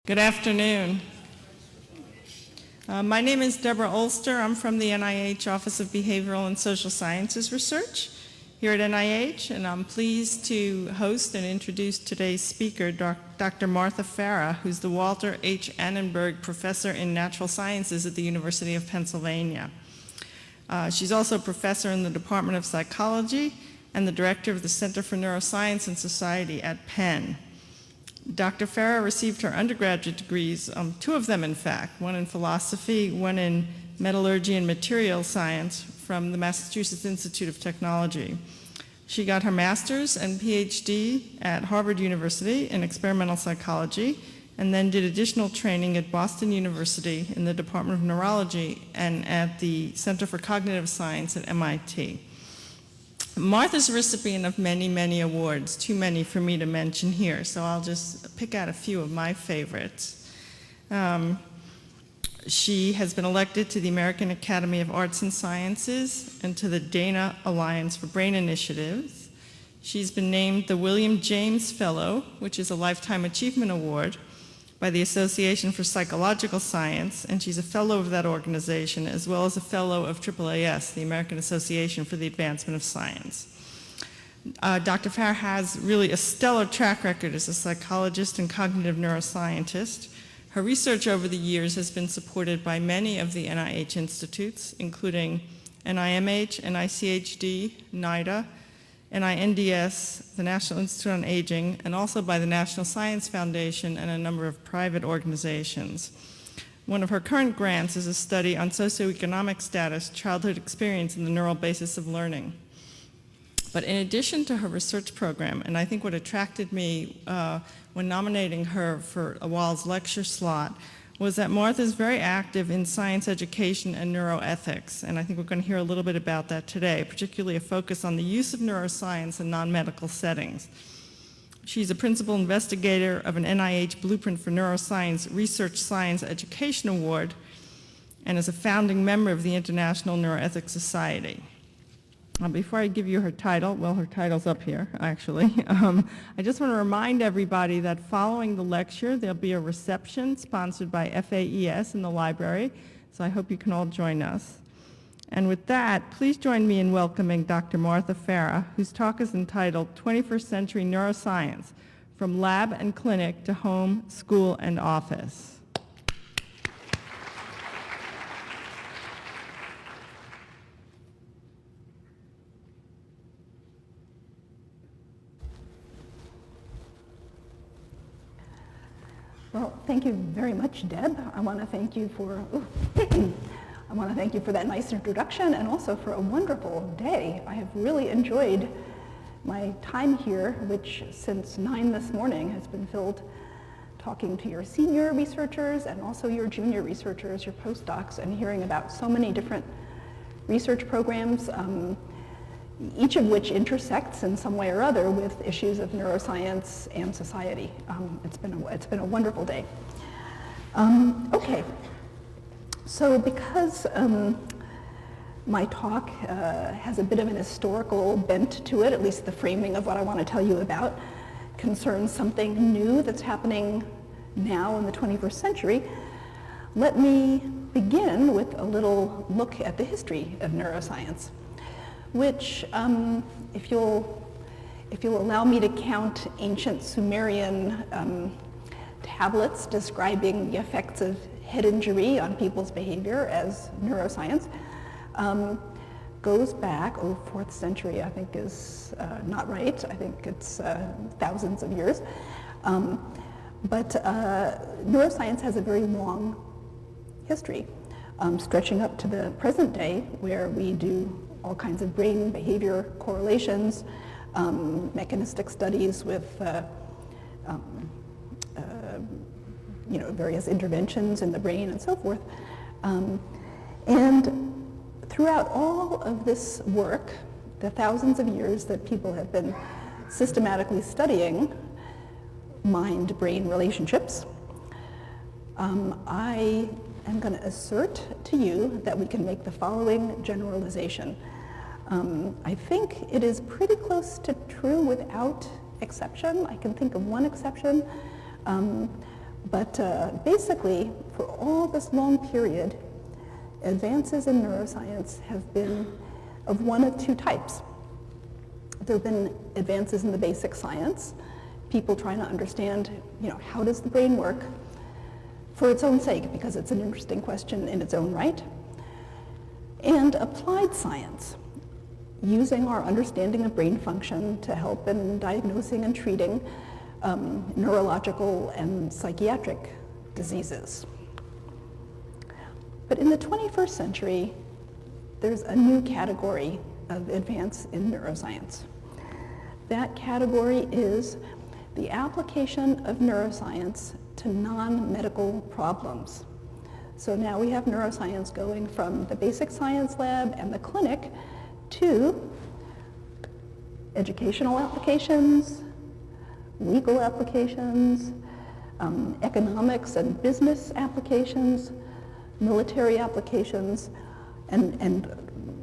Good afternoon. My name is Deborah Olster. I'm from the NIH Office of Behavioral and Social Sciences Research here at NIH, and I'm pleased to host and introduce today's speaker, Dr. Martha Farah, who's the Walter H. Annenberg Professor in Natural Sciences at the University of Pennsylvania. She's also a professor in the Department of Psychology and the director of the Center for Neuroscience and Society at Penn. Dr. Farah received her undergraduate degrees, two of them in fact, one in philosophy, one in metallurgy and material science from the Massachusetts Institute of Technology. She got her master's and PhD at Harvard University in experimental psychology, and then did additional training at Boston University in the Department of Neurology and at the Center for Cognitive Science at MIT. Martha's a recipient of many, many awards, too many for me to mention here, so I'll just pick out a few of my favorites. She has been elected to the American Academy of Arts and Sciences and to the Dana Alliance for Brain Initiatives. She's been named the William James Fellow, which is a Lifetime Achievement Award by the Association for Psychological Science, and she's a fellow of that organization, as well as a fellow of AAAS, the American Association for the Advancement of Science. Dr. Farah has really a stellar track record as a psychologist and cognitive neuroscientist. Her research over the years has been supported by many of the NIH institutes, including NIMH, NICHD, NIDA, NINDS, the National Institute on Aging, and also by the National Science Foundation and a number of private organizations. One of her current grants is a study on socioeconomic status, childhood experience, and the neural basis of learning. But in addition to her research program, and I think what attracted me when nominating her for a Walls lecture slot was that Martha is very active in science education and neuroethics, and I think we're going to hear a little bit about that today, particularly a focus on the use of neuroscience in non-medical settings. She's a principal investigator of an NIH Blueprint for Neuroscience Research Science Education Award and is a founding member of the International Neuroethics Society. Before I give you her title, well, her title's up here, actually. I just want to remind everybody that following the lecture, there'll be a reception sponsored by FAES in the library, so I hope you can all join us. And with that, please join me in welcoming Dr. Martha Farah, whose talk is entitled 21st Century Neuroscience, From Lab and Clinic to Home, School, and Office. Well, thank you very much, Deb. I want to thank you for that nice introduction and also for a wonderful day. I have really enjoyed my time here, which since 9 this morning has been filled talking to your senior researchers and also your junior researchers, your postdocs, and hearing about so many different research programs, each of which intersects in some way or other with issues of neuroscience and society. It's been a wonderful day. Okay, so because my talk has a bit of an historical bent to it, at least the framing of what I want to tell you about concerns something new that's happening now in the 21st century, let me begin with a little look at the history of neuroscience, which, if you'll allow me to count ancient Sumerian tablets describing the effects of head injury on people's behavior as neuroscience, goes back, 4th century I think is not right, I think it's thousands of years. But neuroscience has a very long history, stretching up to the present day, where we do all kinds of brain behavior correlations, mechanistic studies with various interventions in the brain and so forth. And throughout all of this work, the thousands of years that people have been systematically studying mind-brain relationships, I am going to assert to you that we can make the following generalization. I think it is pretty close to true without exception. I can think of one exception, But basically, for all this long period, advances in neuroscience have been of one of two types. There have been advances in the basic science, people trying to understand, how does the brain work for its own sake, because it's an interesting question in its own right, and applied science, using our understanding of brain function to help in diagnosing and treating neurological and psychiatric diseases. But in the 21st century, there's a new category of advance in neuroscience. That category is the application of neuroscience to non-medical problems. So now we have neuroscience going from the basic science lab and the clinic to educational applications, legal applications, economics and business applications, military applications, and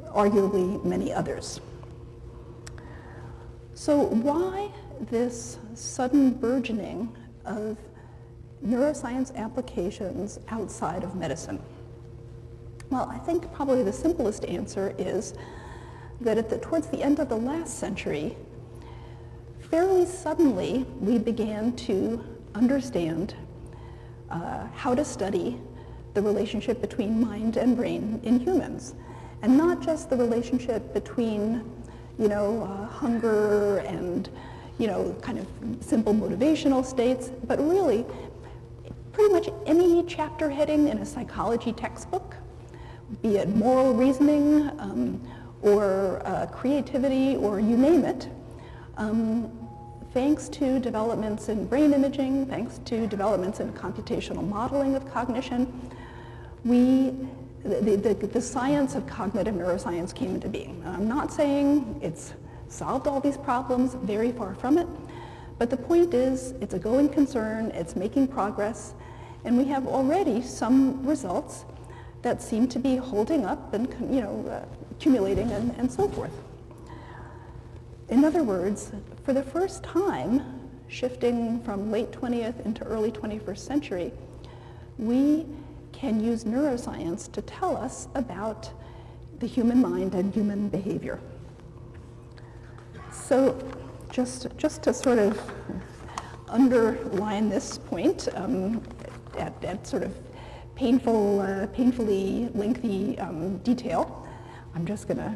arguably many others. So why this sudden burgeoning of neuroscience applications outside of medicine? Well, I think probably the simplest answer is that towards the end of the last century, fairly suddenly we began to understand how to study the relationship between mind and brain in humans. And not just the relationship between, hunger and, kind of simple motivational states, but really pretty much any chapter heading in a psychology textbook, be it moral reasoning or creativity or you name it, thanks to developments in brain imaging, thanks to developments in computational modeling of cognition, the science of cognitive neuroscience came into being. I'm not saying it's solved all these problems, very far from it, but the point is it's a going concern, it's making progress, and we have already some results that seem to be holding up and accumulating and so forth. In other words, for the first time, shifting from late 20th into early 21st century, we can use neuroscience to tell us about the human mind and human behavior. So just to sort of underline this point at sort of painfully lengthy detail, I'm just going to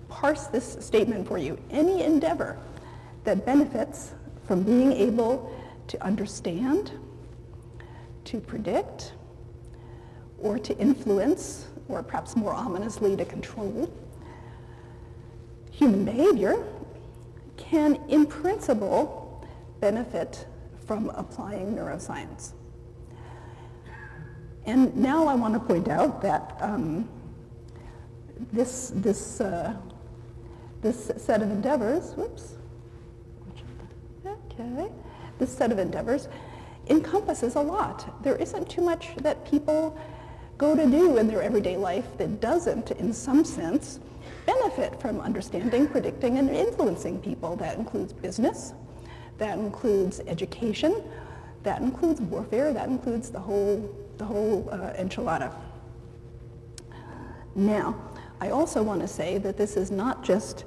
parse this statement for you. Any endeavor that benefits from being able to understand, to predict, or to influence, or perhaps more ominously to control, human behavior can, in principle, benefit from applying neuroscience. And now I want to point out that this set of endeavors, this set of endeavors encompasses a lot. There isn't too much that people go to do in their everyday life that doesn't, in some sense, benefit from understanding, predicting, and influencing people. That includes business, that includes education, that includes warfare, that includes the whole enchilada. Now, I also want to say that this is not just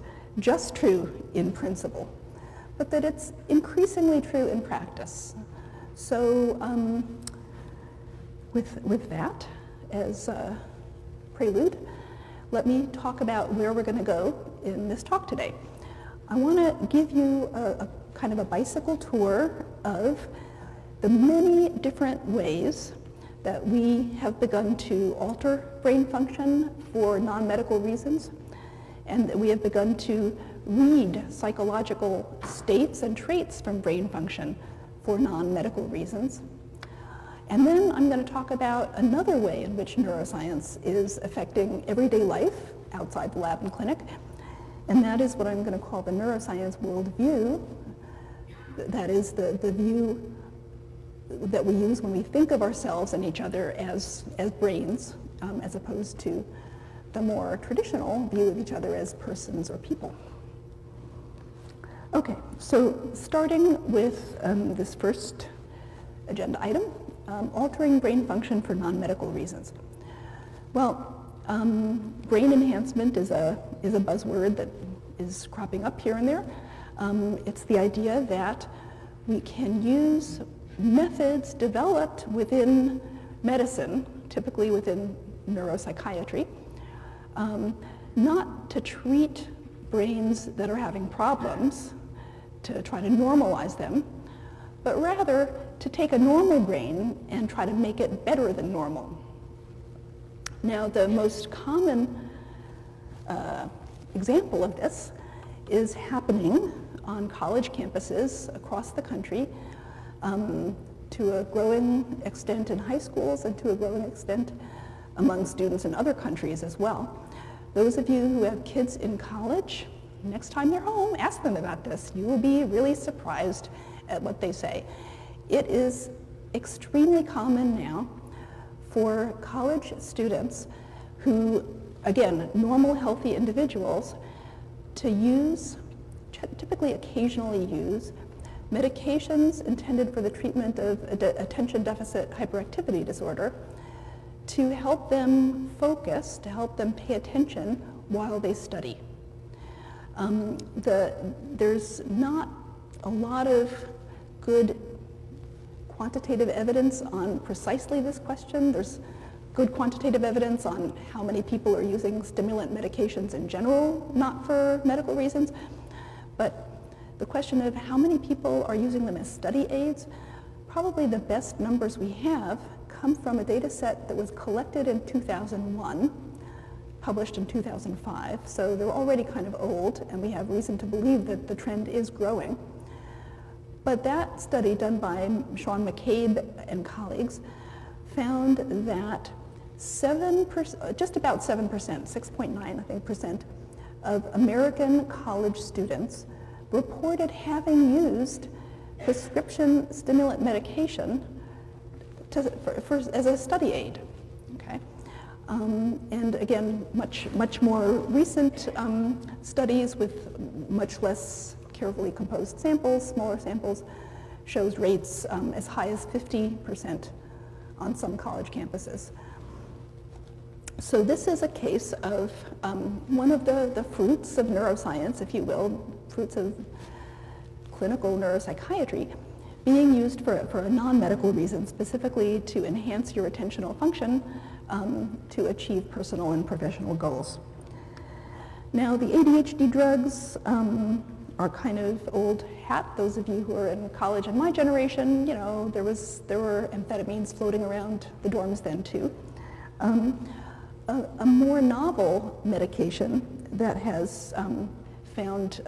true in principle, but that it's increasingly true in practice. So with that as a prelude, let me talk about where we're going to go in this talk today. I want to give you a kind of a bicycle tour of the many different ways that we have begun to alter brain function for non-medical reasons, and that we have begun to read psychological states and traits from brain function for non-medical reasons. And then I'm going to talk about another way in which neuroscience is affecting everyday life outside the lab and clinic, and that is what I'm going to call the neuroscience worldview. That is the view that we use when we think of ourselves and each other as brains, as opposed to the more traditional view of each other as persons or people. Okay, so starting with this first agenda item, altering brain function for non-medical reasons. Well, brain enhancement is a buzzword that is cropping up here and there. It's the idea that we can use methods developed within medicine, typically within neuropsychiatry, not to treat brains that are having problems, to try to normalize them, but rather to take a normal brain and try to make it better than normal. Now, the most common example of this is happening on college campuses across the country, to a growing extent in high schools and to a growing extent among students in other countries as well. Those of you who have kids in college, next time they're home, ask them about this. You will be really surprised at what they say. It is extremely common now for college students who, again, normal, healthy individuals, to use, typically occasionally use, medications intended for the treatment of attention deficit hyperactivity disorder to help them focus, to help them pay attention while they study. There's not a lot of good quantitative evidence on precisely this question. There's good quantitative evidence on how many people are using stimulant medications in general, not for medical reasons. But the question of how many people are using them as study aids, probably the best numbers we have come from a data set that was collected in 2001, published in 2005. So they're already kind of old, and we have reason to believe that the trend is growing. But that study done by Sean McCabe and colleagues found that 7%, just about 7%, 6.9 I think percent of American college students reported having used prescription stimulant medication as a study aid. Okay, and again, much more recent studies with much less carefully composed samples, smaller samples, shows rates as high as 50% on some college campuses. So this is a case of one of the fruits of neuroscience, if you will, fruits of clinical neuropsychiatry, being used for a non-medical reason, specifically to enhance your attentional function to achieve personal and professional goals. Now, the ADHD drugs are kind of old hat. Those of you who are in college in my generation, you know, there were amphetamines floating around the dorms then too. A more novel medication that has found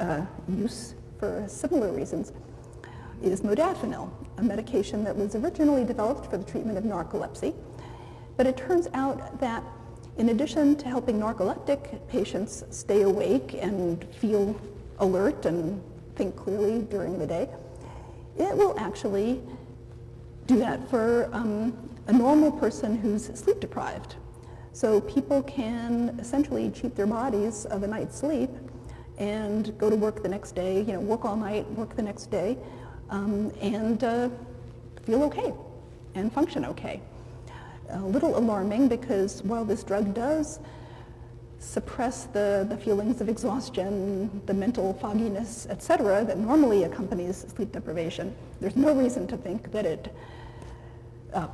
use for similar reasons is modafinil, a medication that was originally developed for the treatment of narcolepsy. But it turns out that in addition to helping narcoleptic patients stay awake and feel alert and think clearly during the day, it will actually do that for a normal person who's sleep deprived. So people can essentially cheat their bodies of a night's sleep and go to work the next day, you know, work all night, work the next day, and feel okay and function okay. A little alarming because while this drug does suppress the feelings of exhaustion, the mental fogginess, etc., that normally accompanies sleep deprivation, there's no reason to think that it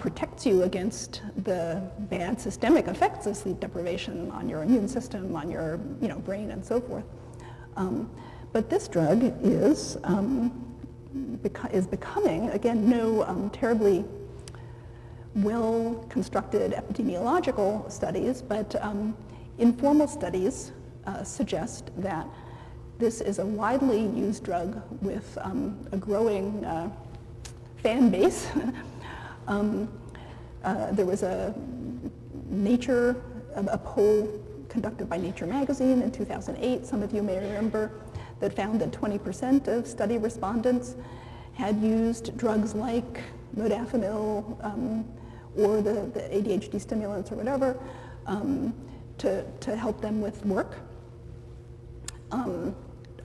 protects you against the bad systemic effects of sleep deprivation on your immune system, on your brain, and so forth. But this drug is becoming, again, no terribly well-constructed epidemiological studies, but informal studies suggest that this is a widely used drug with a growing fan base. There was a poll conducted by Nature magazine in 2008, some of you may remember, that found that 20% of study respondents had used drugs like modafinil or the ADHD stimulants or whatever to help them with work.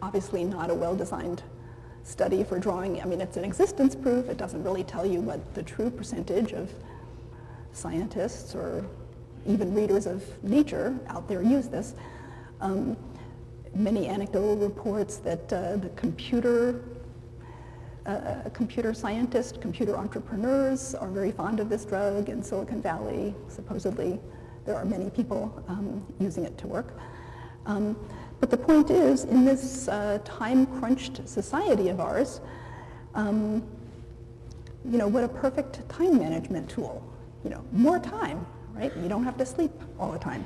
Obviously not a well-designed study for drawing, I mean, it's an existence proof. It doesn't really tell you what the true percentage of scientists or even readers of Nature out there use this. Many anecdotal reports that the computer scientists, computer entrepreneurs are very fond of this drug in Silicon Valley. Supposedly, there are many people using it to work. But the point is, in this time-crunched society of ours, what a perfect time management tool. More time, right? You don't have to sleep all the time.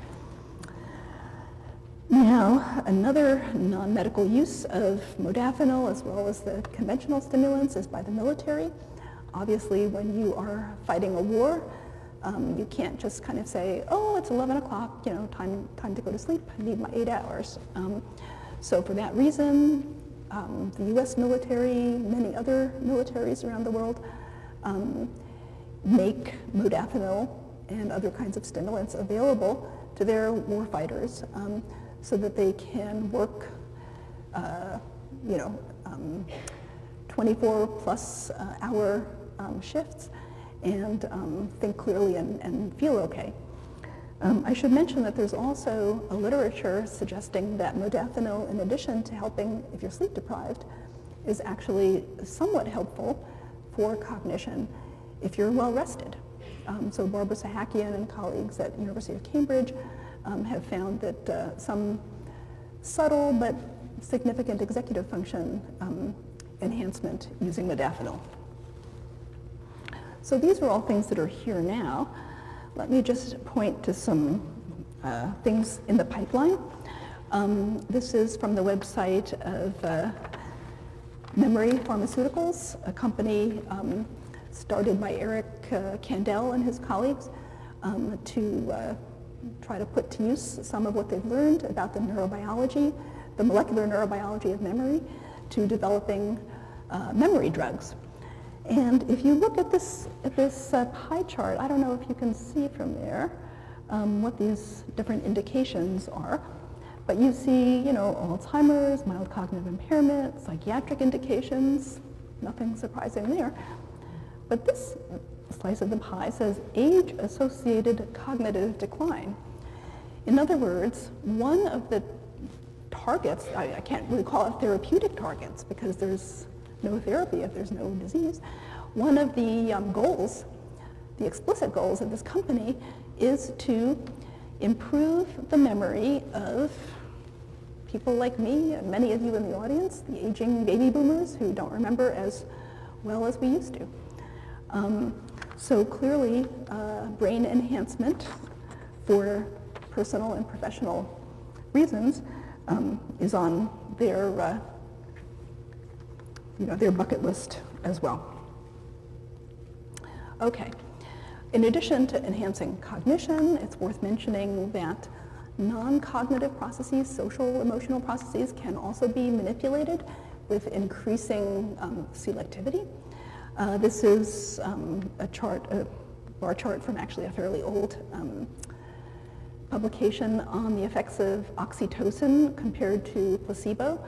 Now, another non-medical use of modafinil as well as the conventional stimulants is by the military. Obviously, when you are fighting a war, you can't just kind of say, oh, it's 11 o'clock, time to go to sleep, I need my 8 hours. So for that reason, the US military, many other militaries around the world, make modafinil and other kinds of stimulants available to their war fighters so that they can work 24 plus hour shifts and think clearly and feel okay. I should mention that there's also a literature suggesting that modafinil, in addition to helping if you're sleep deprived, is actually somewhat helpful for cognition if you're well rested. So Barbara Sahakian and colleagues at University of Cambridge have found that some subtle but significant executive function enhancement using modafinil. So these are all things that are here now. Let me just point to some things in the pipeline. This is from the website of Memory Pharmaceuticals, a company started by Eric Kandel and his colleagues to try to put to use some of what they've learned about the neurobiology, the molecular neurobiology of memory, to developing memory drugs. And if you look at this pie chart, I don't know if you can see from there what these different indications are, but you see, Alzheimer's, mild cognitive impairment, psychiatric indications, nothing surprising there. But this slice of the pie says age-associated cognitive decline. In other words, one of the targets, I can't really call it therapeutic targets because there's no therapy if there's no disease. One of the goals, the explicit goals of this company, is to improve the memory of people like me and many of you in the audience, the aging baby boomers who don't remember as well as we used to. So clearly, brain enhancement for personal and professional reasons is on their bucket list as well. Okay. In addition to enhancing cognition, it's worth mentioning that non-cognitive processes, social emotional processes, can also be manipulated with increasing selectivity. This is a bar chart from actually a fairly old publication on the effects of oxytocin compared to placebo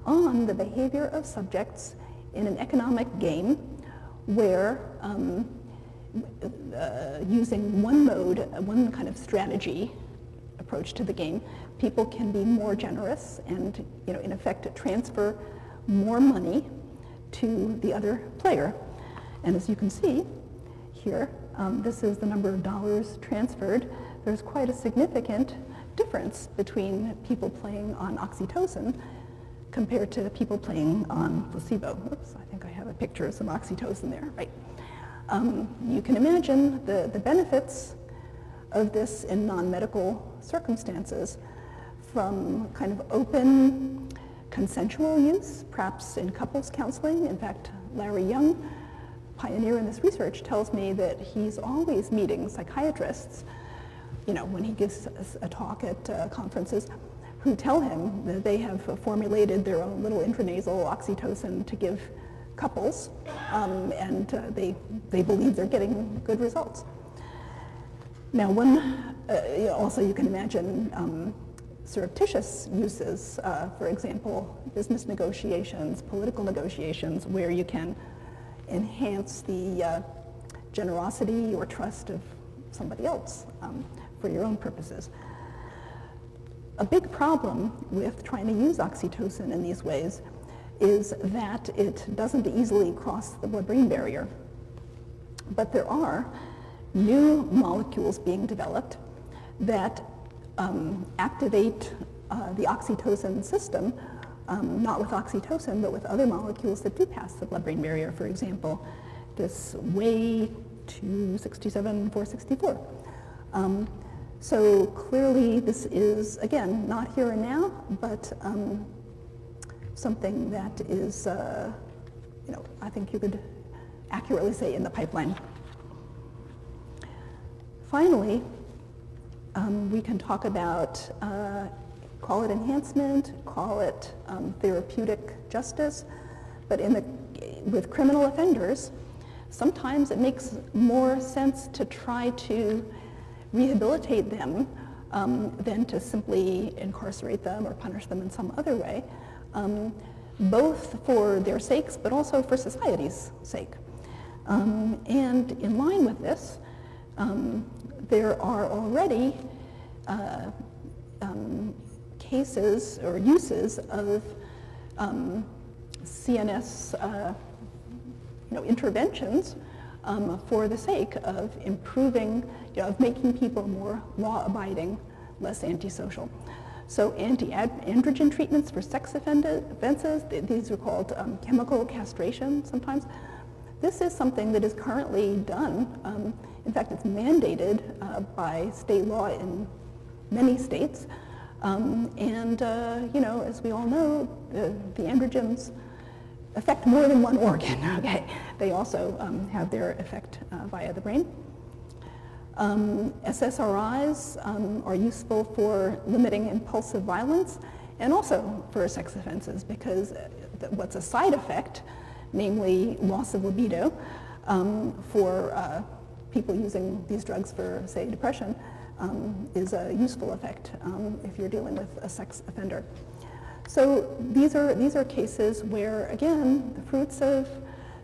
on the behavior of subjects in an economic game where using one kind of strategy approach to the game, people can be more generous and, in effect, transfer more money to the other player. And as you can see here, this is the number of dollars transferred. There's quite a significant difference between people playing on oxytocin compared to people playing on placebo. Oops, I think I have a picture of some oxytocin there, right? You can imagine the benefits of this in non-medical circumstances, from kind of open consensual use, perhaps in couples counseling. In fact, Larry Young, pioneer in this research, tells me that he's always meeting psychiatrists, when he gives a talk at conferences, who tell him that they have formulated their own little intranasal oxytocin to give couples, and they believe they're getting good results. Now, also you can imagine surreptitious uses, for example, business negotiations, political negotiations, where you can enhance the generosity or trust of somebody else for your own purposes. A big problem with trying to use oxytocin in these ways is that it doesn't easily cross the blood-brain barrier. But there are new molecules being developed that activate the oxytocin system, not with oxytocin, but with other molecules that do pass the blood-brain barrier. For example, this Way267, 464. So clearly this is, again, not here and now, but something that is, I think you could accurately say in the pipeline. Finally, we can talk about, call it enhancement, call it therapeutic justice, but with criminal offenders, sometimes it makes more sense to try to rehabilitate them than to simply incarcerate them or punish them in some other way, both for their sakes, but also for society's sake. And in line with this, there are already cases or uses of CNS interventions for the sake of improving, of making people more law-abiding, less antisocial. So anti-androgen treatments for sex offenses, these are called chemical castration sometimes. This is something that is currently done. In fact, it's mandated by state law in many states. As we all know, the androgens affect more than one organ, okay? They also have their effect via the brain. SSRIs are useful for limiting impulsive violence and also for sex offenses, because what's a side effect, namely loss of libido, for people using these drugs for, say, depression, is a useful effect if you're dealing with a sex offender. So these are cases where, again, the fruits of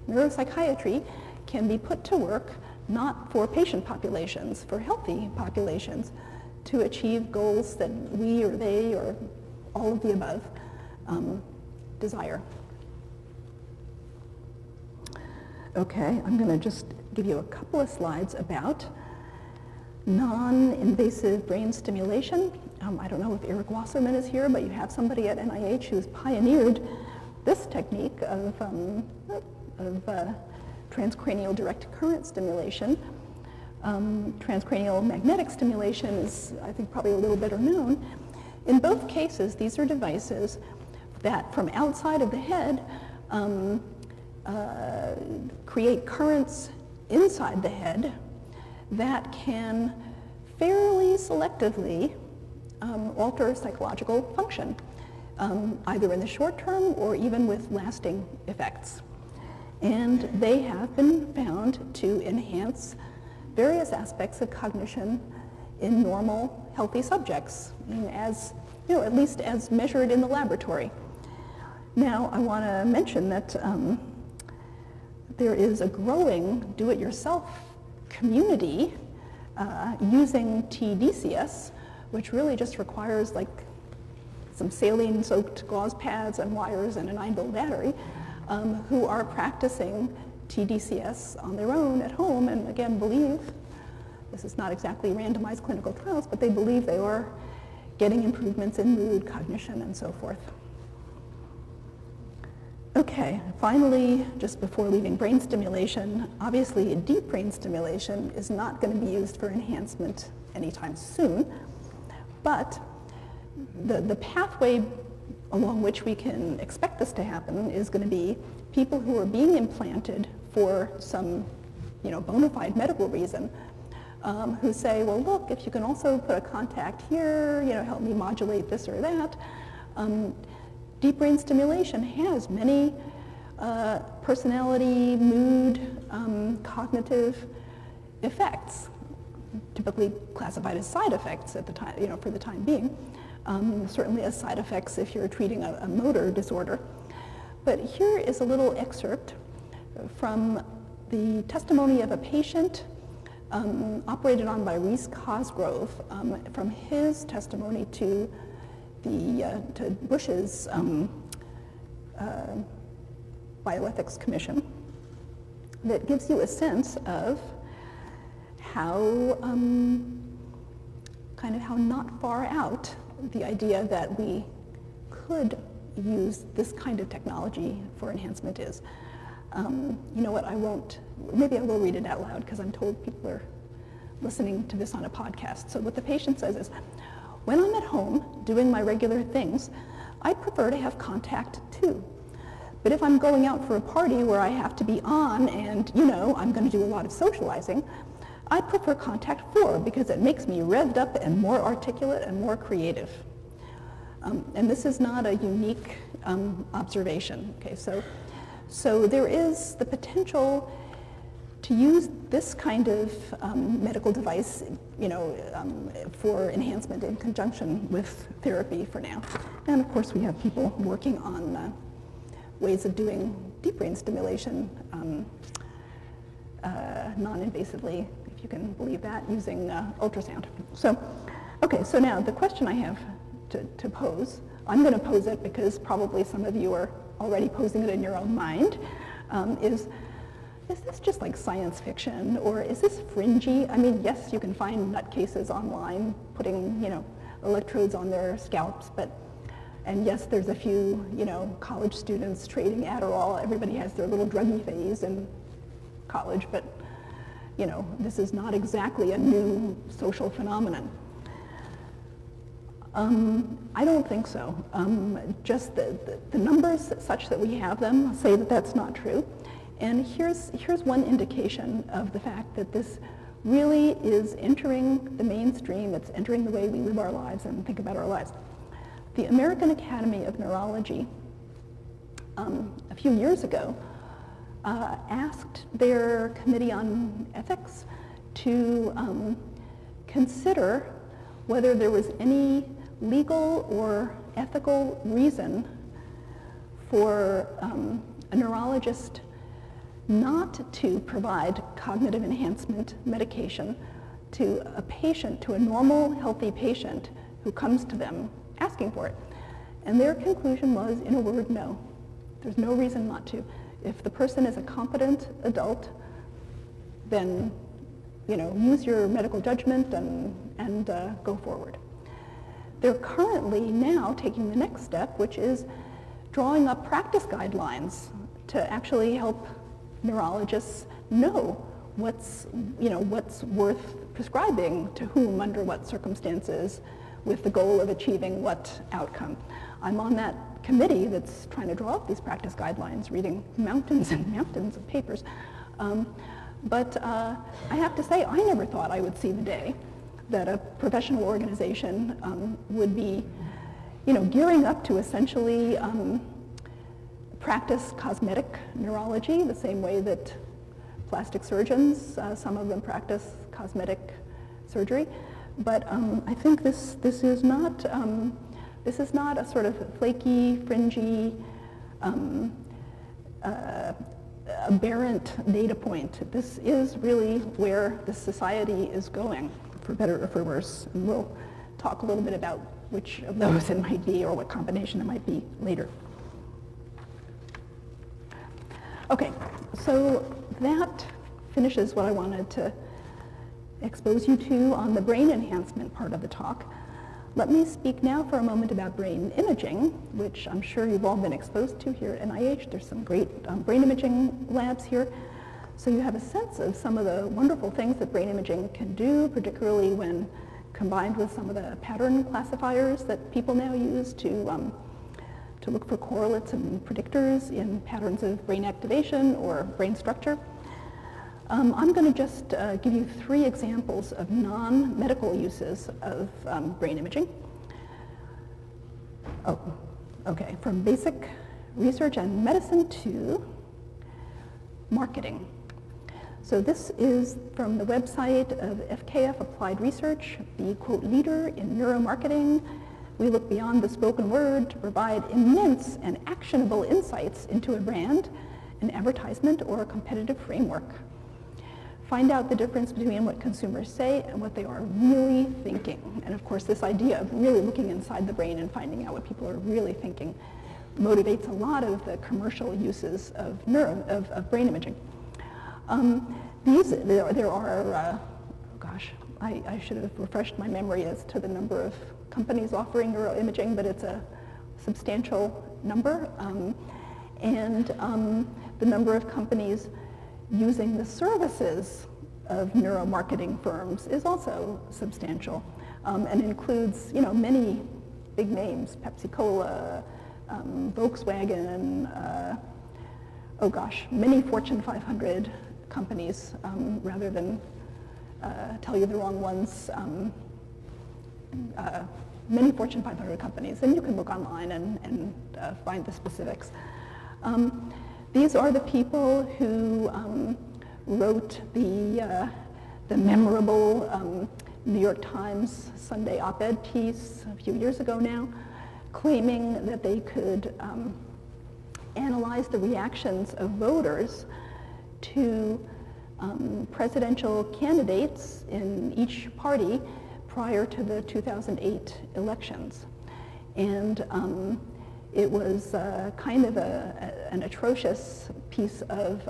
neuropsychiatry can be put to work not for patient populations, for healthy populations, to achieve goals that we or they or all of the above desire. Okay, I'm going to just give you a couple of slides about non-invasive brain stimulation. I don't know if Eric Wasserman is here, but you have somebody at NIH who's pioneered this technique of transcranial direct current stimulation. Transcranial magnetic stimulation is, I think, probably a little better known. In both cases, these are devices that from outside of the head create currents inside the head that can fairly selectively alter psychological function, either in the short term or even with lasting effects. And they have been found to enhance various aspects of cognition in normal, healthy subjects, as, at least as measured in the laboratory. Now, I want to mention that there is a growing do-it-yourself community using TDCS, which really just requires like some saline-soaked gauze pads and wires and a 9-volt battery, who are practicing TDCS on their own at home, and again believe, this is not exactly randomized clinical trials, but they believe they are getting improvements in mood, cognition, and so forth. Okay, finally, just before leaving brain stimulation, obviously deep brain stimulation is not going to be used for enhancement anytime soon, but the pathway along which we can expect this to happen is going to be people who are being implanted for some, bona fide medical reason, who say, well, look, if you can also put a contact here, help me modulate this or that. Deep brain stimulation has many personality, mood, cognitive effects, typically classified as side effects at the time, for the time being. certainly as side effects if you're treating a motor disorder. But here is a little excerpt from the testimony of a patient operated on by Reese Cosgrove, from his testimony to Bush's bioethics commission, that gives you a sense of how how not far out the idea that we could use this kind of technology for enhancement is. You know what, maybe I will read it out loud because I'm told people are listening to this on a podcast. So what the patient says is, when I'm at home doing my regular things, I prefer to have contact too. But if I'm going out for a party where I have to be on and, I'm going to do a lot of socializing, I prefer contact 4 because it makes me revved up and more articulate and more creative. And this is not a unique observation. Okay, so there is the potential to use this kind of medical device, for enhancement in conjunction with therapy for now. And of course, we have people working on ways of doing deep brain stimulation non-invasively, if you can believe that, using ultrasound. So now the question I have to pose, I'm going to pose it because probably some of you are already posing it in your own mind, is this just like science fiction, or is this fringy? I mean, yes, you can find nutcases online putting, electrodes on their scalps, and yes, there's a few, college students trading Adderall. Everybody has their little druggy phase in college, but, this is not exactly a new social phenomenon. I don't think so. Just the numbers such that we have them say that that's not true. And here's one indication of the fact that this really is entering the mainstream. It's entering the way we live our lives and think about our lives. The American Academy of Neurology, a few years ago, asked their Committee on Ethics to consider whether there was any legal or ethical reason for a neurologist not to provide cognitive enhancement medication to a patient, to a normal, healthy patient who comes to them asking for it. And their conclusion was, in a word, no. There's no reason not to. If the person is a competent adult, then, use your medical judgment and go forward. They're currently now taking the next step, which is drawing up practice guidelines to actually help neurologists know what's worth prescribing to whom under what circumstances with the goal of achieving what outcome. I'm on that committee that's trying to draw up these practice guidelines, reading mountains and mountains of papers. But I have to say, I never thought I would see the day that a professional organization would be, gearing up to essentially practice cosmetic neurology the same way that plastic surgeons, some of them practice cosmetic surgery. But I think this is not a sort of flaky, fringy, aberrant data point. This is really where the society is going, for better or for worse. And we'll talk a little bit about which of those it might be or what combination it might be later. Okay, so that finishes what I wanted to expose you to on the brain enhancement part of the talk. Let me speak now for a moment about brain imaging, which I'm sure you've all been exposed to here at NIH. There's some great brain imaging labs here. So you have a sense of some of the wonderful things that brain imaging can do, particularly when combined with some of the pattern classifiers that people now use to look for correlates and predictors in patterns of brain activation or brain structure. I'm going to just give you 3 examples of non-medical uses of brain imaging. From basic research and medicine to marketing. So this is from the website of FKF Applied Research, the quote leader in neuromarketing, We look beyond the spoken word to provide immense and actionable insights into a brand, an advertisement, or a competitive framework. Find out the difference between what consumers say and what they are really thinking. And of course, this idea of really looking inside the brain and finding out what people are really thinking motivates a lot of the commercial uses of brain imaging. There are, gosh, I should have refreshed my memory as to the number of companies offering neuroimaging, but it's a substantial number. And the number of companies using the services of neuromarketing firms is also substantial, and includes, many big names: Pepsi-Cola, Volkswagen, many Fortune 500 companies, rather than tell you the wrong ones. Many Fortune 500 companies, and you can look online and find the specifics. These are the people who wrote the memorable New York Times Sunday op-ed piece a few years ago now, claiming that they could analyze the reactions of voters to presidential candidates in each party prior to the 2008 elections. And it was kind of an atrocious piece of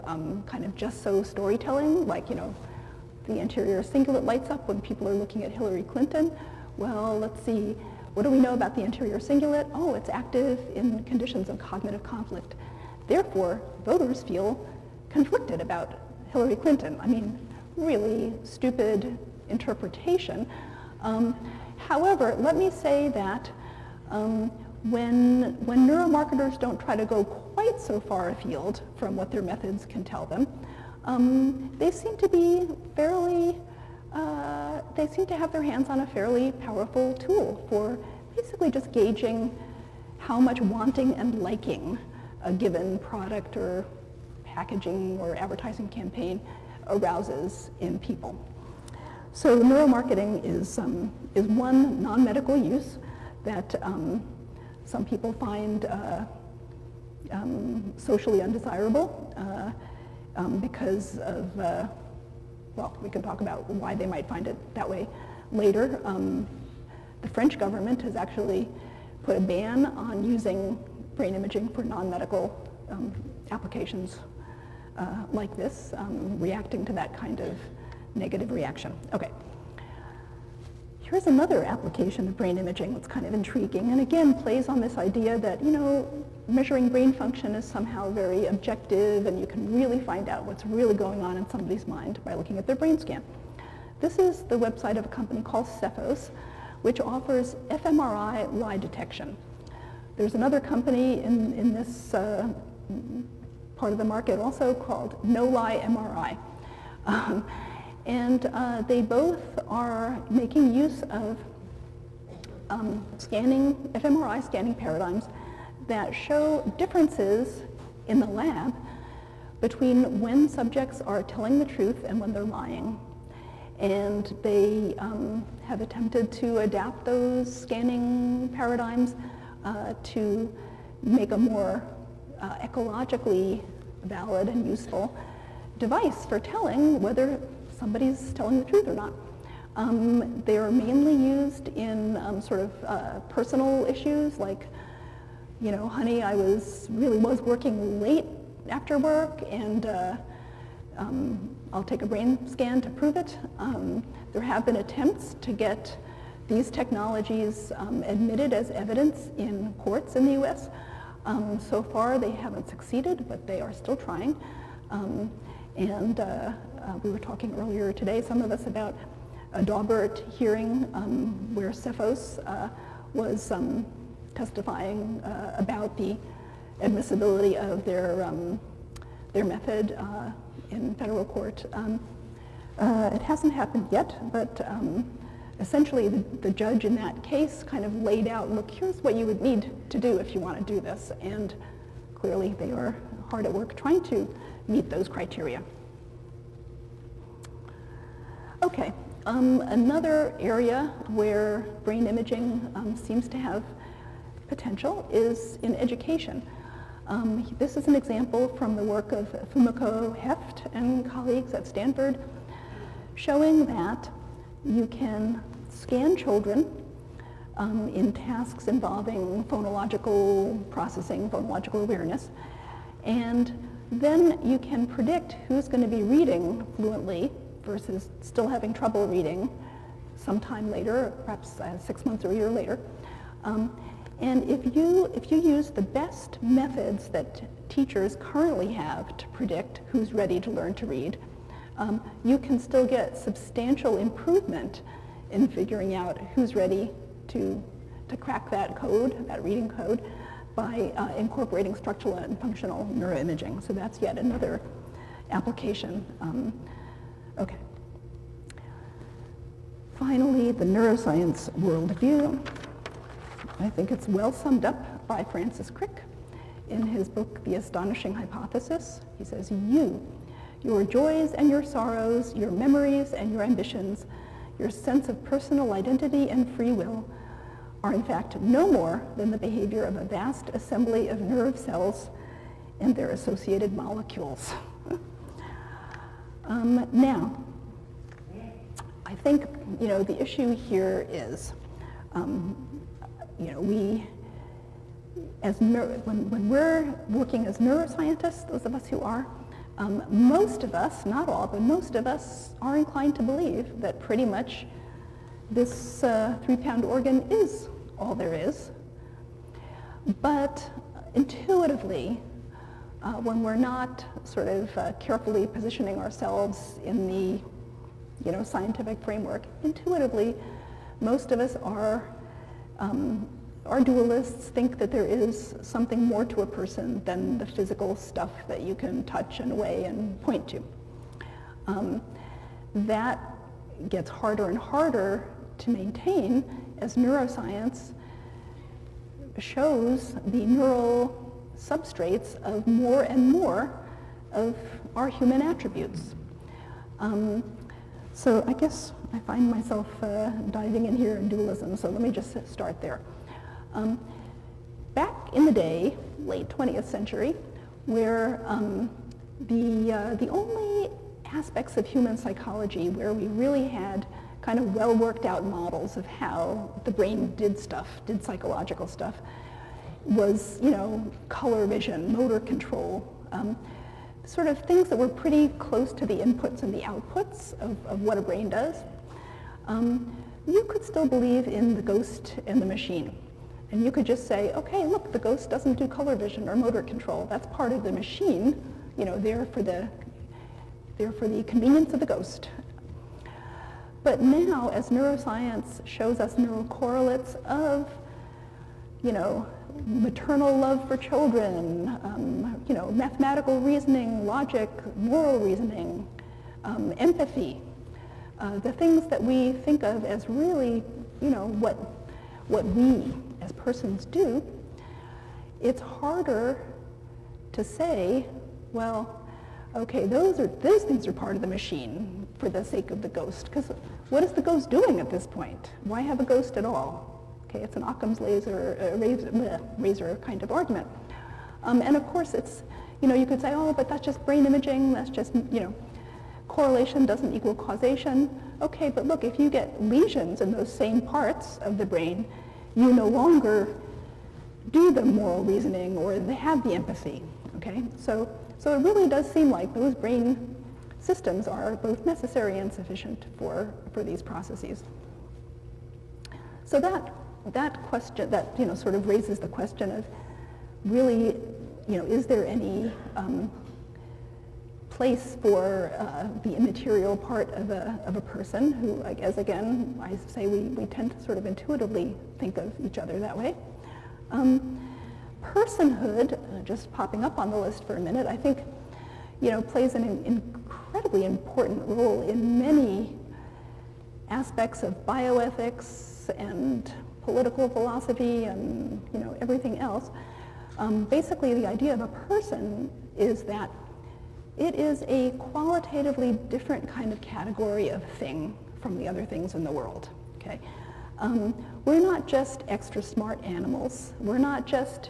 kind of just so storytelling, like, the anterior cingulate lights up when people are looking at Hillary Clinton. Well, let's see, what do we know about the anterior cingulate? Oh, it's active in conditions of cognitive conflict. Therefore, voters feel conflicted about Hillary Clinton. I mean, really stupid interpretation. However, let me say that when neuromarketers don't try to go quite so far afield from what their methods can tell them, they seem to be they seem to have their hands on a fairly powerful tool for basically just gauging how much wanting and liking a given product or packaging or advertising campaign arouses in people. So neuromarketing is one non-medical use that some people find socially undesirable because of, well, we can talk about why they might find it that way later. The French government has actually put a ban on using brain imaging for non-medical applications like this, reacting to that kind of negative reaction. Okay. Here's another application of brain imaging that's kind of intriguing, and again plays on this idea that, measuring brain function is somehow very objective, and you can really find out what's really going on in somebody's mind by looking at their brain scan. This is the website of a company called Cephos, which offers fMRI lie detection. There's another company in this part of the market also called No-Lie MRI. And they both are making use of fMRI scanning paradigms that show differences in the lab between when subjects are telling the truth and when they're lying. And they have attempted to adapt those scanning paradigms to make a more ecologically valid and useful device for telling whether somebody's telling the truth or not. They are mainly used in sort of personal issues like, honey, I really was working late after work, and I'll take a brain scan to prove it. There have been attempts to get these technologies admitted as evidence in courts in the US. So far they haven't succeeded, but they are still trying. We were talking earlier today, some of us, about a Daubert hearing where Cephos was testifying about the admissibility of their method in federal court. It hasn't happened yet, but essentially the judge in that case kind of laid out, look, here's what you would need to do if you want to do this. And clearly they are hard at work trying to meet those criteria. Okay, Another area where brain imaging seems to have potential is in education. This is an example from the work of Fumiko Heft and colleagues at Stanford, showing that you can scan children in tasks involving phonological processing, phonological awareness, and then you can predict who's going to be reading fluently versus still having trouble reading sometime later, perhaps 6 months or a year later. And if you use the best methods that teachers currently have to predict who's ready to learn to read, you can still get substantial improvement in figuring out who's ready to crack that code, that reading code, by incorporating structural and functional neuroimaging. So that's yet another application. Okay. Finally, the neuroscience worldview. I think it's well summed up by Francis Crick in his book, The Astonishing Hypothesis. He says, your joys and your sorrows, your memories and your ambitions, your sense of personal identity and free will are in fact no more than the behavior of a vast assembly of nerve cells and their associated molecules. Now, I think, the issue here is, we, when we're working as neuroscientists, those of us who are, most of us, not all, but most of us are inclined to believe that pretty much this 3-pound organ is all there is. But intuitively, when we're not sort of carefully positioning ourselves in the scientific framework, intuitively, most of us are dualists, think that there is something more to a person than the physical stuff that you can touch and weigh and point to. That gets harder and harder to maintain as neuroscience shows the neural substrates of more and more of our human attributes. So I guess I find myself diving in here in dualism, so let me just start there. Back in the day, late 20th century, where the only aspects of human psychology where we really had kind of well worked out models of how the brain did psychological stuff, was, color vision, motor control, sort of things that were pretty close to the inputs and the outputs of what a brain does. You could still believe in the ghost and the machine. And you could just say, okay, look, the ghost doesn't do color vision or motor control. That's part of the machine, there for the convenience of the ghost. But now, as neuroscience shows us neural correlates of, maternal love for children, mathematical reasoning, logic, moral reasoning, empathy, the things that we think of as really, what we as persons do, it's harder to say, well, okay, those things are part of the machine for the sake of the ghost. Because what is the ghost doing at this point? Why have a ghost at all? Okay, it's an Occam's razor kind of argument. And of course, it's, you could say, oh, but that's just brain imaging. That's just, correlation doesn't equal causation. Okay, but look, if you get lesions in those same parts of the brain, you no longer do the moral reasoning or have the empathy. Okay, so it really does seem like those brain systems are both necessary and sufficient for these processes. So that question, that sort of raises the question of really, is there any place for the immaterial part of a person who, as again, I say we tend to sort of intuitively think of each other that way. Personhood, just popping up on the list for a minute, I think, plays an incredibly important role in many aspects of bioethics and political philosophy and, everything else. Basically, the idea of a person is that it is a qualitatively different kind of category of thing from the other things in the world, okay? We're not just extra smart animals. We're not just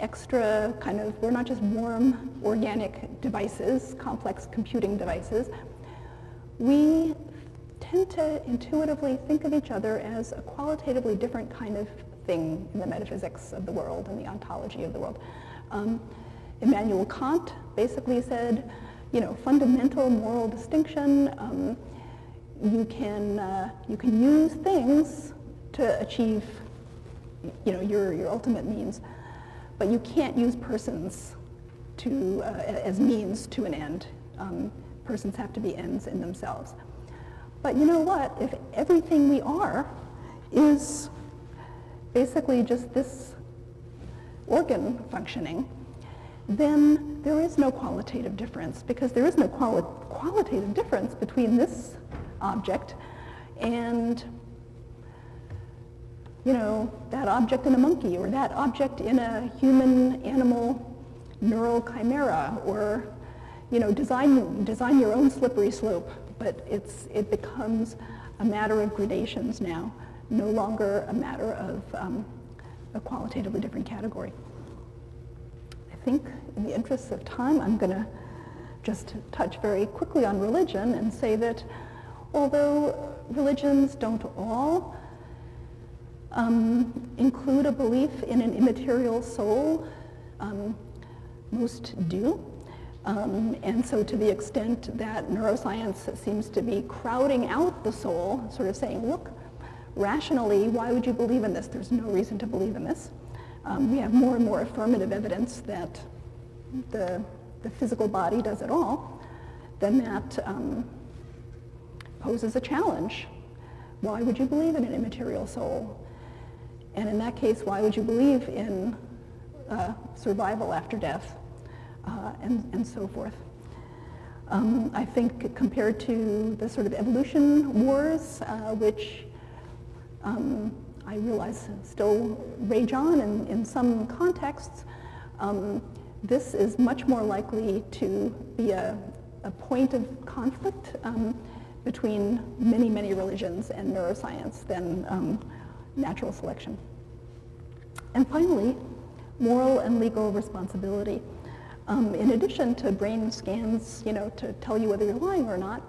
we're not just warm organic devices, complex computing devices. We tend to intuitively think of each other as a qualitatively different kind of thing in the metaphysics of the world and the ontology of the world. Immanuel Kant basically said, fundamental moral distinction, you can use things to achieve, your ultimate means, but you can't use persons as means to an end. Persons have to be ends in themselves. But you know what? If everything we are is basically just this organ functioning, then there is no qualitative difference, because there is no qualitative difference between this object and that object in a monkey, or that object in a human-animal neural chimera, or design your own slippery slope. But it becomes a matter of gradations now, no longer a matter of a qualitatively different category. I think in the interest of time, I'm going to just touch very quickly on religion and say that although religions don't all include a belief in an immaterial soul, most do. And so to the extent that neuroscience seems to be crowding out the soul, sort of saying, look, rationally, why would you believe in this? There's no reason to believe in this. We have more and more affirmative evidence that the physical body does it all. Then that poses a challenge. Why would you believe in an immaterial soul? And in that case, why would you believe in survival after death, and so forth? I think compared to the sort of evolution wars, which I realize still rage on in some contexts, this is much more likely to be a point of conflict between many, many religions and neuroscience than natural selection. And finally, moral and legal responsibility. In addition to brain scans, to tell you whether you're lying or not,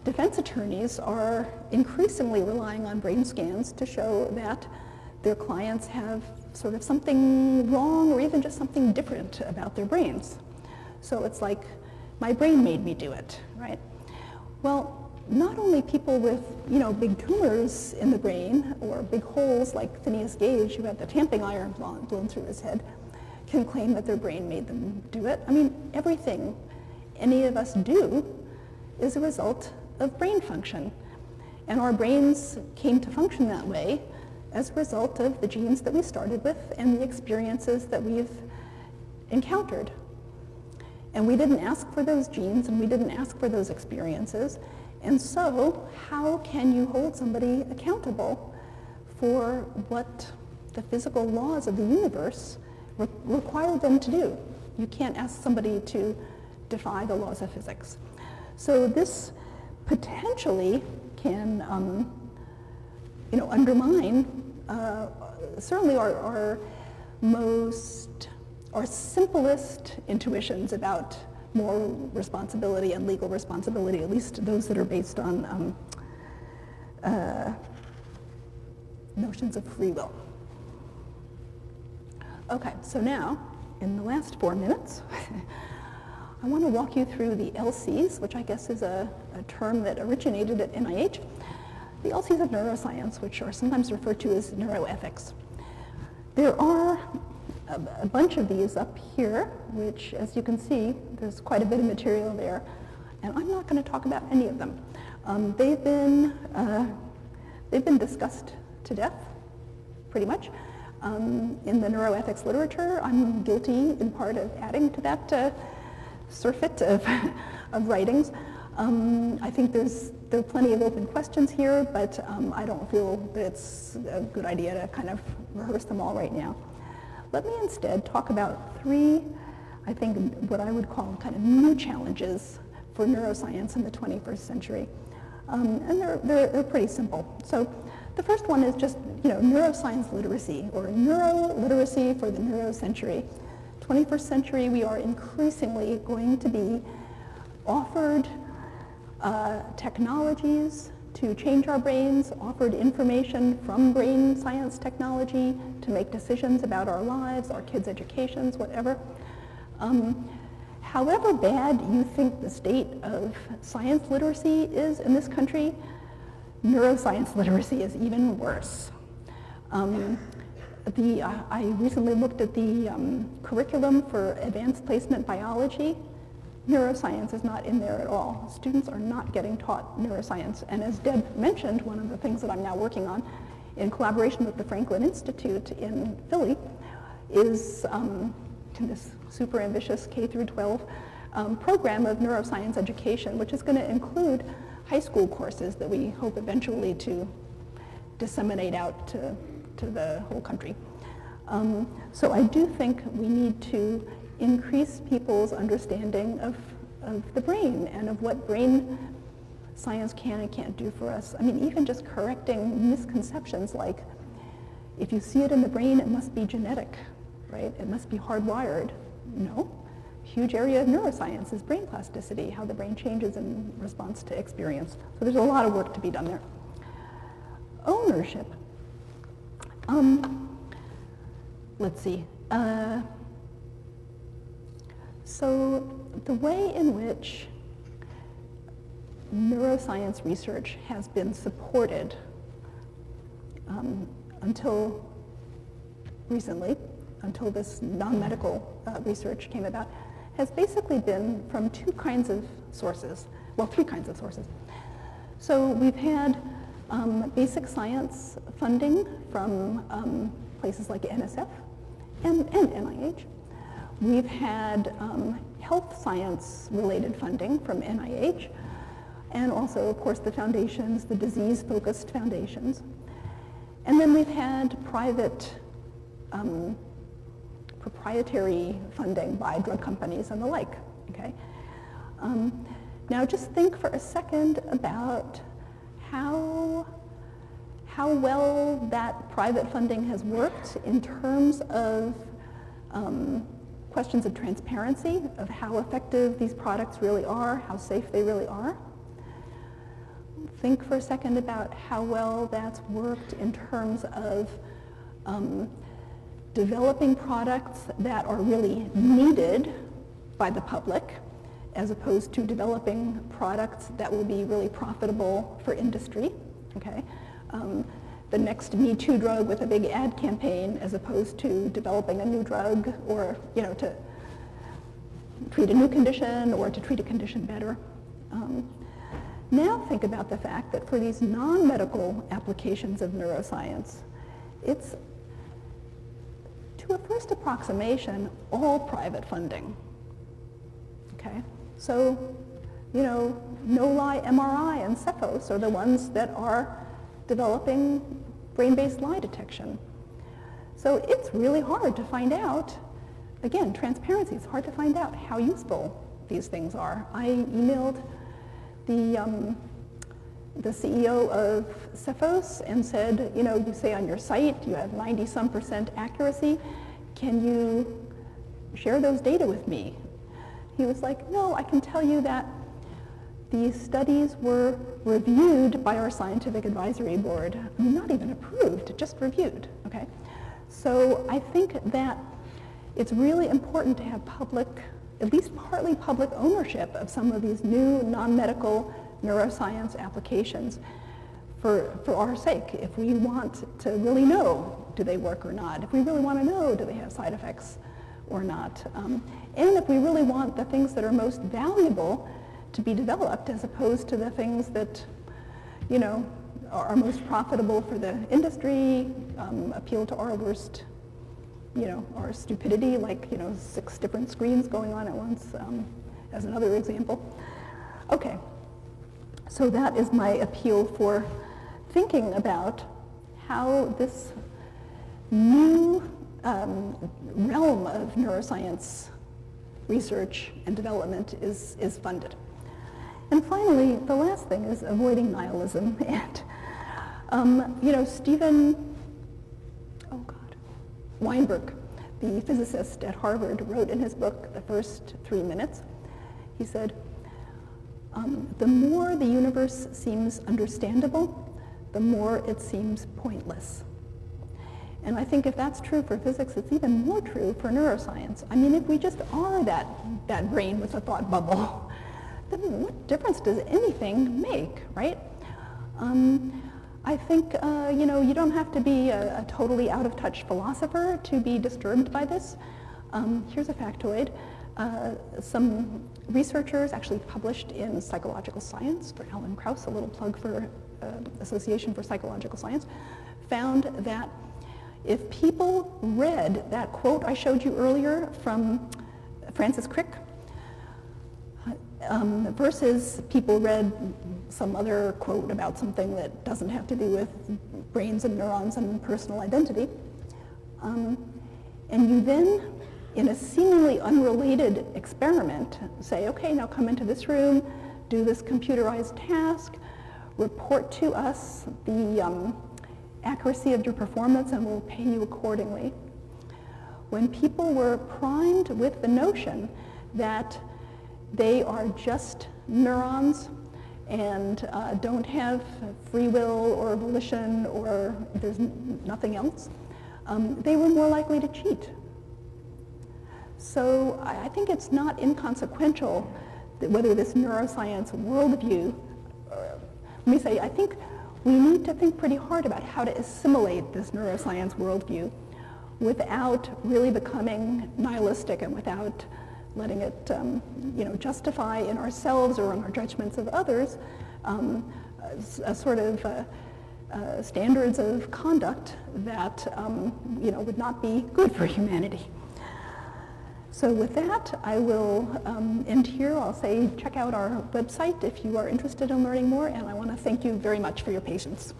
defense attorneys are increasingly relying on brain scans to show that their clients have sort of something wrong or even just something different about their brains. So it's like, my brain made me do it, right? Well, not only people with, big tumors in the brain or big holes like Phineas Gage, who had the tamping iron blown through his head, can claim that their brain made them do it. I mean, everything any of us do is a result of brain function. And our brains came to function that way as a result of the genes that we started with and the experiences that we've encountered. And we didn't ask for those genes, and we didn't ask for those experiences. And so, how can you hold somebody accountable for what the physical laws of the universe require them to do? You can't ask somebody to defy the laws of physics. So this potentially can, undermine certainly our simplest intuitions about moral responsibility and legal responsibility, at least those that are based on notions of free will. Okay, so now, in the last 4 minutes, I want to walk you through the LCs, which I guess is a term that originated at NIH, the LCs of neuroscience, which are sometimes referred to as neuroethics. There are a bunch of these up here, which, as you can see, there's quite a bit of material there, and I'm not going to talk about any of them. They've been discussed to death, pretty much. In the neuroethics literature, I'm guilty in part of adding to that surfeit of writings. I think there are plenty of open questions here, but I don't feel that it's a good idea to kind of rehearse them all right now. Let me instead talk about 3, I think, what I would call kind of new challenges for neuroscience in the 21st century. And they're pretty simple. So the first one is just, neuroscience literacy, or neuro-literacy for the neurocentury. 21st century, we are increasingly going to be offered technologies to change our brains, offered information from brain science technology to make decisions about our lives, our kids' educations, whatever. However bad you think the state of science literacy is in this country, neuroscience literacy is even worse. I recently looked at the curriculum for advanced placement biology. Neuroscience is not in there at all. Students are not getting taught neuroscience. And as Deb mentioned, one of the things that I'm now working on in collaboration with the Franklin Institute in Philly is this super ambitious K through 12 program of neuroscience education, which is going to include high school courses that we hope eventually to disseminate out to the whole country. So I do think we need to increase people's understanding of the brain and of what brain science can and can't do for us. I mean, even just correcting misconceptions like, if you see it in the brain, it must be genetic, right? It must be hardwired. No. Huge area of neuroscience is brain plasticity, how the brain changes in response to experience. So there's a lot of work to be done there. Ownership. Let's see. So the way in which neuroscience research has been supported until recently, until this non-medical research came about, has basically been from two kinds of sources, well, three kinds of sources. So we've had basic science funding from places like NSF and NIH. We've had health science related funding from NIH, and also, of course, the foundations, the disease-focused foundations. And then we've had private proprietary funding by drug companies and the like, okay? Now just think for a second about how well that private funding has worked in terms of questions of transparency, of how effective these products really are, how safe they really are. Think for a second about how well that's worked in terms of developing products that are really needed by the public, as opposed to developing products that will be really profitable for industry, okay? The next Me Too drug with a big ad campaign, as opposed to developing a new drug or, to treat a new condition or to treat a condition better. Now think about the fact that for these non-medical applications of neuroscience, it's, to a first approximation, all private funding, okay? So, no-lie MRI and Cephos are the ones that are developing brain-based lie detection. So it's really hard to find out, again, transparency, it's hard to find out how useful these things are. I emailed the CEO of Cephos and said, you say on your site you have 90-some% accuracy. Can you share those data with me? He was like, no, I can tell you that these studies were reviewed by our scientific advisory board. Not even approved, just reviewed, okay? So I think that it's really important to have public, at least partly public ownership of some of these new non-medical neuroscience applications for our sake. If we want to really know, do they work or not? If we really want to know, do they have side effects or not? And if we really want the things that are most valuable to be developed, as opposed to the things that, are most profitable for the industry, appeal to our worst, our stupidity, like, 6 different screens going on at once, as another example. Okay, so that is my appeal for thinking about how this new realm of neuroscience research and development is funded. And finally, the last thing is avoiding nihilism. And, Stephen, Weinberg, the physicist at Harvard, wrote in his book, The First 3 Minutes, he said, the more the universe seems understandable, the more it seems pointless. And I think if that's true for physics, it's even more true for neuroscience. I mean, if we just are that brain with a thought bubble, then what difference does anything make, right? I think, you don't have to be a totally out-of-touch philosopher to be disturbed by this. Here's a factoid. Some researchers actually published in Psychological Science, for Alan Krauss, a little plug for Association for Psychological Science, found that if people read that quote I showed you earlier from Francis Crick, versus people read some other quote about something that doesn't have to do with brains and neurons and personal identity, and you then, in a seemingly unrelated experiment, say, okay, now come into this room, do this computerized task, report to us the accuracy of your performance, and we'll pay you accordingly. When people were primed with the notion that they are just neurons and don't have free will or volition or there's nothing else, they were more likely to cheat. So I think it's not inconsequential that whether this neuroscience worldview, let me say, I think we need to think pretty hard about how to assimilate this neuroscience worldview without really becoming nihilistic and without letting it justify in ourselves or in our judgments of others a sort of standards of conduct that would not be good for humanity. So with that, I will end here. I'll say check out our website if you are interested in learning more, and I want to thank you very much for your patience.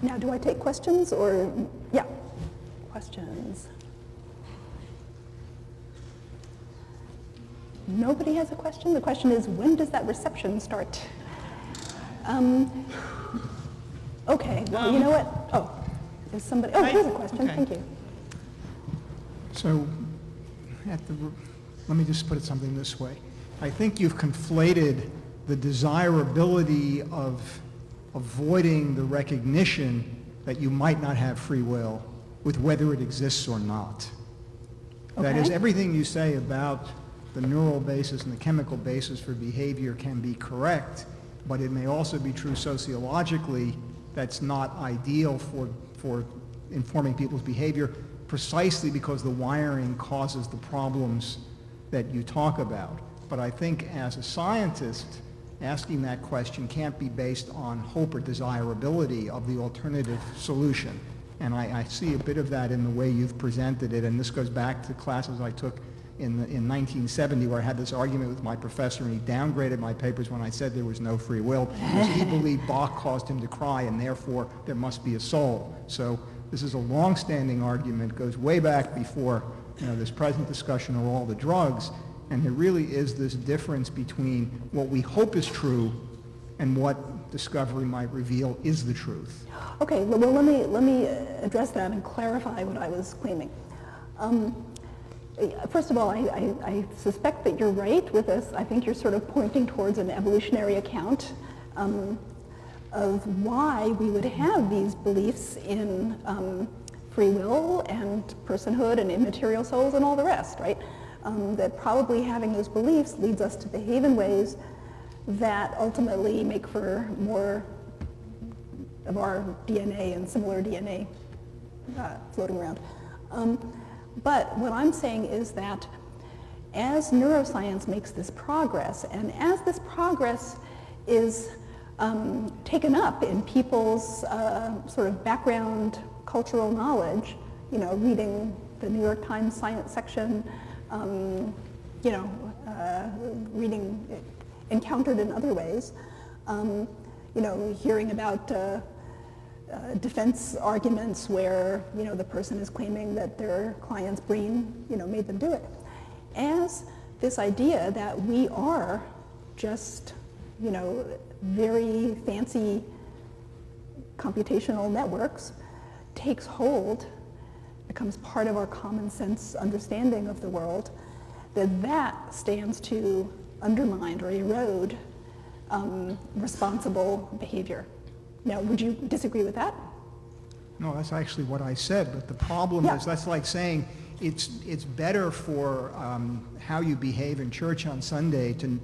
Now, do I take questions or, yeah, questions? Nobody has a question? The question is, when does that reception start? Okay, well, you know what? Oh, there's somebody, here's a question, okay. Thank you. So, let me just put it something this way. I think you've conflated the desirability of avoiding the recognition that you might not have free will with whether it exists or not. Okay. That is, everything you say about the neural basis and the chemical basis for behavior can be correct, but it may also be true sociologically that's not ideal for informing people's behavior precisely because the wiring causes the problems that you talk about. But I think as a scientist, asking that question can't be based on hope or desirability of the alternative solution. And I see a bit of that in the way you've presented it, and this goes back to classes I took in 1970 where I had this argument with my professor and he downgraded my papers when I said there was no free will because he believed Bach caused him to cry and therefore there must be a soul. So this is a long-standing argument, goes way back before this present discussion of all the drugs, and there really is this difference between what we hope is true and what discovery might reveal is the truth. Okay, well let me address that and clarify what I was claiming. First of all, I suspect that you're right with this. I think you're sort of pointing towards an evolutionary account of why we would have these beliefs in free will and personhood and immaterial souls and all the rest, right? That probably having those beliefs leads us to behave in ways that ultimately make for more of our DNA and similar DNA floating around. But what I'm saying is that as neuroscience makes this progress, and as this progress is taken up in people's sort of background cultural knowledge, reading the New York Times science section, reading Encountered in other ways, hearing about defense arguments where, the person is claiming that their client's brain, made them do it, as this idea that we are just, very fancy computational networks takes hold, becomes part of our common sense understanding of the world, that stands to undermine or erode responsible behavior. Now, would you disagree with that? No, that's actually what I said, but the problem is that's like saying it's better for how you behave in church on Sunday to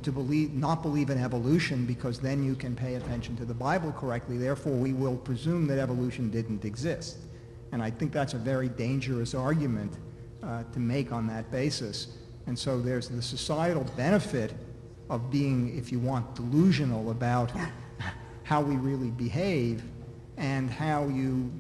not believe in evolution, because then you can pay attention to the Bible correctly. Therefore, we will presume that evolution didn't exist. And I think that's a very dangerous argument to make on that basis. And so there's the societal benefit of being, if you want, delusional about how we really behave and how you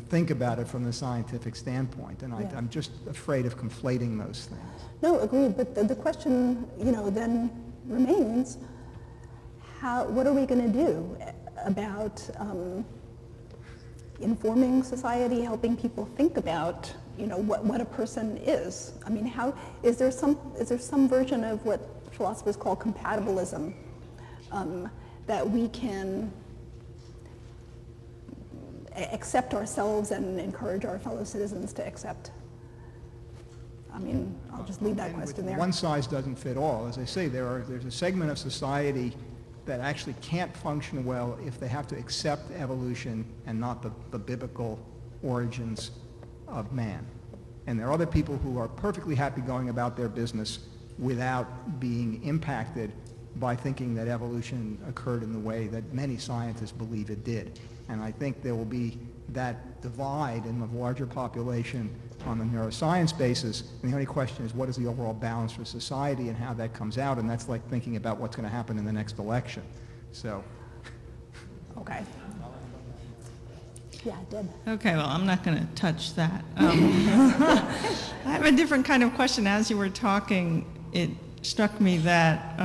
think about it from the scientific standpoint. And I'm just afraid of conflating those things. No, agreed. But the question, then remains, what are we going to do about informing society, helping people think about, what a person is? I mean, is there some version of what philosophers call compatibilism that we can accept ourselves and encourage our fellow citizens to accept? I mean, I'll just leave that question there. One size doesn't fit all. As I say, there's a segment of society that actually can't function well if they have to accept evolution and not the biblical origins of man. And there are other people who are perfectly happy going about their business without being impacted by thinking that evolution occurred in the way that many scientists believe it did. And I think there will be that divide in the larger population on the neuroscience basis. And the only question is, what is the overall balance for society and how that comes out? And that's like thinking about what's going to happen in the next election. So. Okay. Yeah, Deb. Okay, well, I'm not going to touch that. I have a different kind of question. As you were talking, it struck me that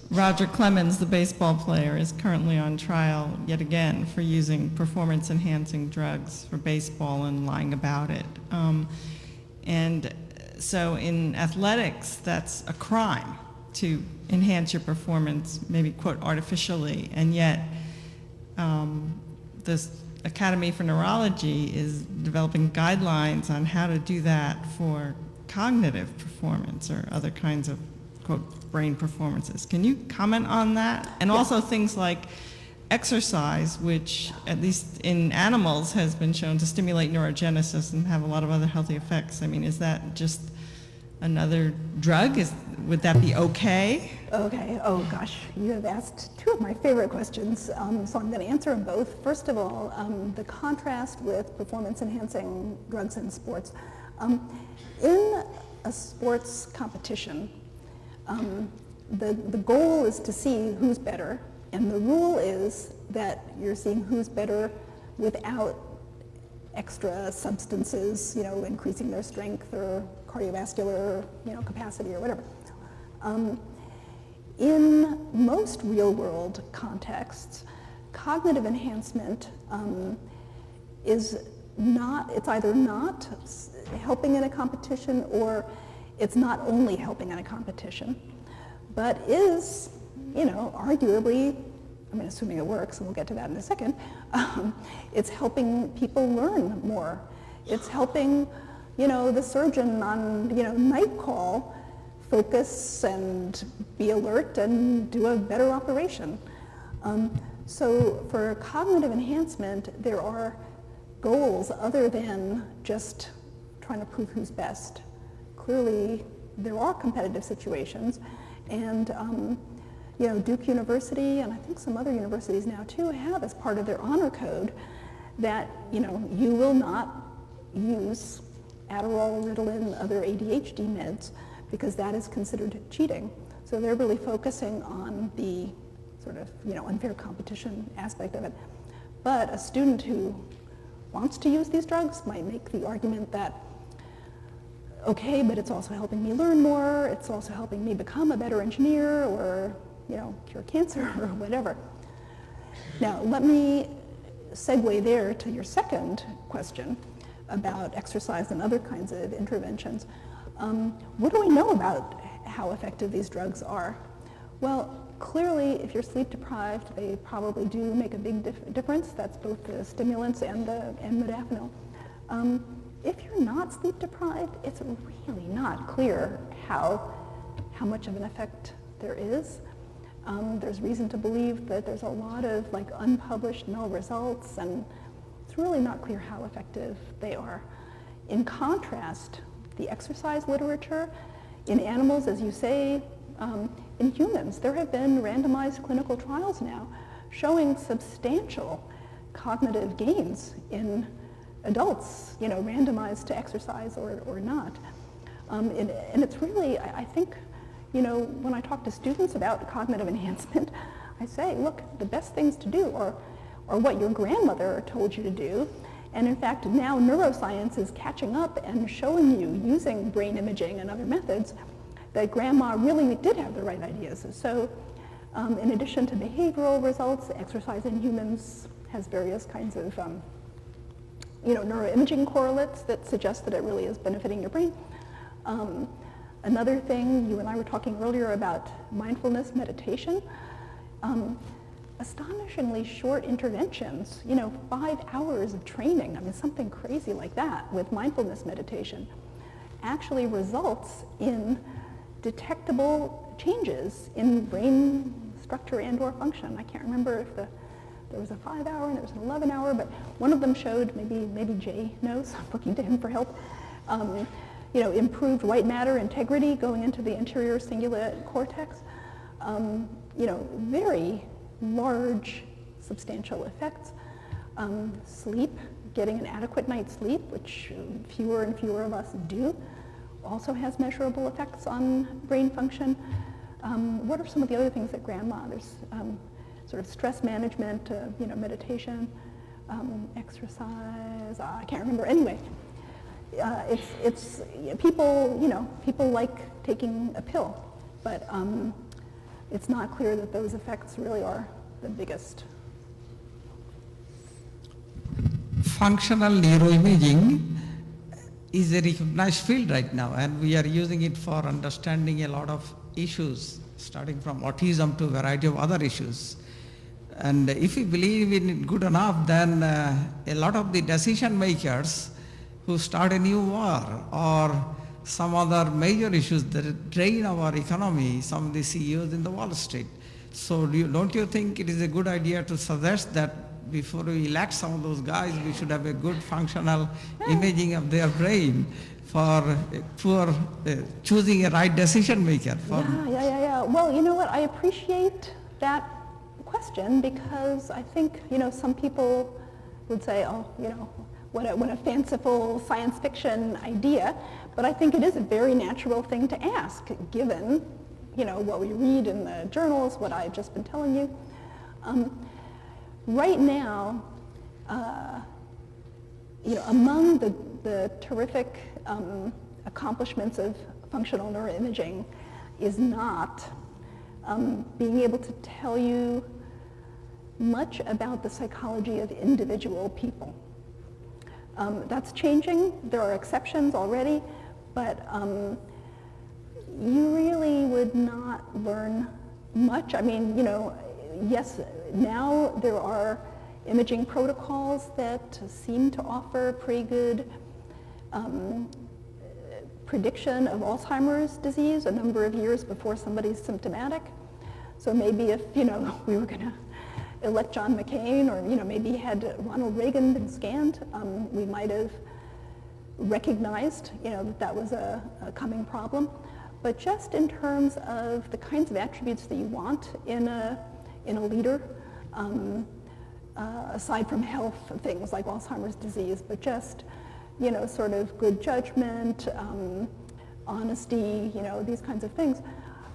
Roger Clemens, the baseball player, is currently on trial yet again for using performance-enhancing drugs for baseball and lying about it. And so in athletics, that's a crime to enhance your performance, maybe, quote, artificially, and yet this Academy for Neurology is developing guidelines on how to do that for cognitive performance or other kinds of, quote, brain performances. Can you comment on that? And also things like exercise, which at least in animals has been shown to stimulate neurogenesis and have a lot of other healthy effects. I mean, is that just another drug? Would that be okay? Okay. Oh gosh, you have asked two of my favorite questions, so I'm going to answer them both. First of all, the contrast with performance-enhancing drugs in sports. In a sports competition, the goal is to see who's better, and the rule is that you're seeing who's better without extra substances, increasing their strength or cardiovascular, capacity or whatever. In most real-world contexts, cognitive enhancement is not, it's either not helping in a competition or it's not only helping in a competition, but is, arguably, assuming it works, and we'll get to that in a second, it's helping people learn more. It's helping, the surgeon on, night call focus and be alert and do a better operation. So for cognitive enhancement, there are goals other than just trying to prove who's best. Clearly, there are competitive situations, and Duke University, and I think some other universities now too, have as part of their honor code that you will not use Adderall, Ritalin, other ADHD meds, because that is considered cheating. So they're really focusing on the sort of unfair competition aspect of it. But a student who wants to use these drugs might make the argument that, okay, but it's also helping me learn more, it's also helping me become a better engineer or cure cancer or whatever. Now, let me segue there to your second question about exercise and other kinds of interventions. What do we know about how effective these drugs are? Well, clearly, if you're sleep deprived, they probably do make a big difference. That's both the stimulants and modafinil. If you're not sleep deprived, it's really not clear how much of an effect there is. There's reason to believe that there's a lot of unpublished null results, and it's really not clear how effective they are. In contrast, the exercise literature in animals, as you say, in humans, there have been randomized clinical trials now showing substantial cognitive gains in adults, randomized to exercise or not. And it's really, I think, when I talk to students about cognitive enhancement, I say, look, the best things to do are what your grandmother told you to do. And in fact, now neuroscience is catching up and showing you, using brain imaging and other methods, that grandma really did have the right ideas. So in addition to behavioral results, exercise in humans has various kinds of neuroimaging correlates that suggest that it really is benefiting your brain. Another thing, you and I were talking earlier about mindfulness meditation. Astonishingly short interventions, 5 hours of training, something crazy like that with mindfulness meditation, actually results in detectable changes in brain structure and or function. I can't remember if there was a 5-hour and there was an 11-hour, but one of them showed, maybe Jay knows, I'm looking to him for help, improved white matter integrity going into the anterior cingulate cortex. Very large, substantial effects. Sleep, getting an adequate night's sleep, which fewer and fewer of us do, also has measurable effects on brain function. What are some of the other things that grandma? There's sort of stress management, meditation, exercise. I can't remember. Anyway, it's people like taking a pill, but it's not clear that those effects really are the biggest. Functional neuroimaging is a recognized field right now, and we are using it for understanding a lot of issues, starting from autism to a variety of other issues. And if we believe in it good enough, then a lot of the decision makers who start a new war or some other major issues that drain our economy, some of the CEOs in the Wall Street. So don't you think it is a good idea to suggest that before we elect some of those guys, we should have a good functional imaging of their brain for choosing a right decision maker? Yeah. Well, you know what? I appreciate that question because I think, some people would say, what a fanciful science fiction idea. But I think it is a very natural thing to ask, given, what we read in the journals, what I've just been telling you. Right now, among the terrific accomplishments of functional neuroimaging is not being able to tell you much about the psychology of individual people. That's changing. There are exceptions already, but you really would not learn much. Yes, now there are imaging protocols that seem to offer pretty good prediction of Alzheimer's disease a number of years before somebody's symptomatic. So maybe if, we were going to elect John McCain, or, maybe had Ronald Reagan been scanned, we might have recognized, that was a coming problem. But just in terms of the kinds of attributes that you want in a leader, aside from health things like Alzheimer's disease, but just, sort of good judgment, honesty, these kinds of things.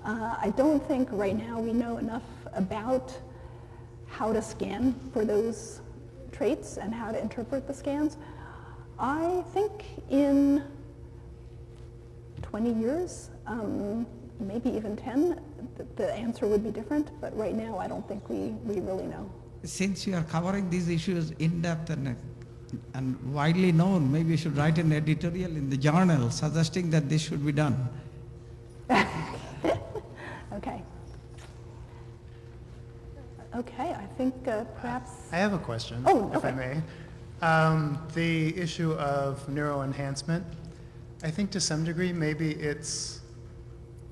I don't think right now we know enough about how to scan for those traits and how to interpret the scans. I think in 20 years, maybe even 10, the answer would be different, but right now I don't think we really know. since you are covering these issues in depth and widely known, maybe you should write an editorial in the journal suggesting that this should be done. Okay. Okay, I think perhaps... I have a question, Oh, if I okay. may. The issue of neuroenhancement, I think to some degree maybe it's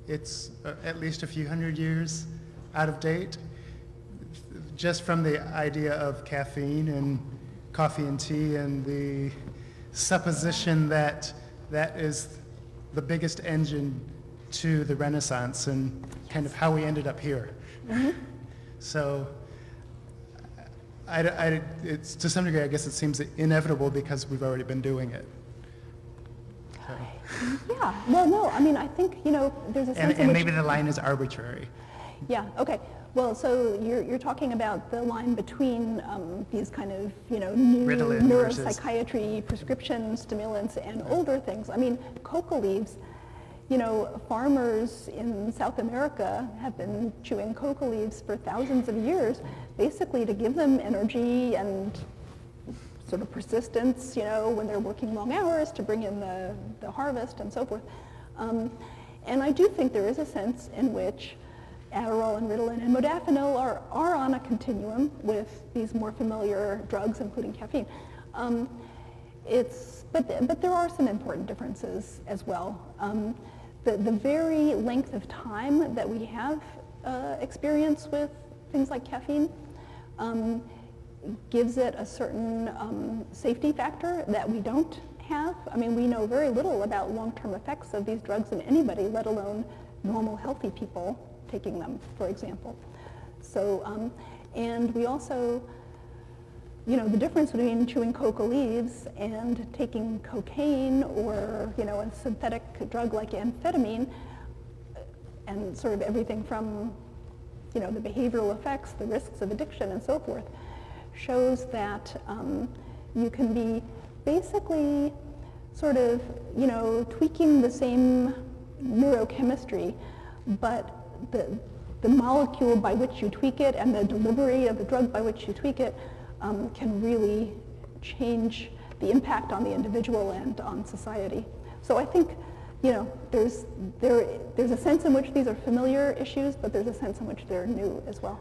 at least a few hundred years out of date, just from the idea of caffeine and coffee and tea and the supposition that that is the biggest engine to the Renaissance and kind of how we ended up here. Mm-hmm. So it's to some degree, I guess it seems inevitable because we've already been doing it. So. Yeah, well, no, I mean, I think, you know, there's a sense in And which... maybe the line is arbitrary. Yeah, okay. Well, so you're talking about the line between these kind of, you know, new Ritalin versus- neuropsychiatry, prescription stimulants, and older things. I mean, coca leaves, you know, farmers in South America have been chewing coca leaves for thousands of years, basically to give them energy and sort of persistence, you know, when they're working long hours to bring in the harvest and so forth. And I do think there is a sense in which Adderall and Ritalin and modafinil are on a continuum with these more familiar drugs, including caffeine. But there are some important differences as well. The very length of time that we have experience with things like caffeine gives it a certain safety factor that we don't have. I mean, we know very little about long-term effects of these drugs in anybody, let alone normal, healthy people taking them, for example. So, and we also, you know, the difference between chewing coca leaves and taking cocaine or, you know, a synthetic drug like amphetamine, and sort of everything from, you know, the behavioral effects, the risks of addiction and so forth, shows that you can be basically sort of, you know, tweaking the same neurochemistry, but the molecule by which you tweak it and the delivery of the drug by which you tweak it can really change the impact on the individual and on society. So I think, you know, there's a sense in which these are familiar issues, but there's a sense in which they're new as well.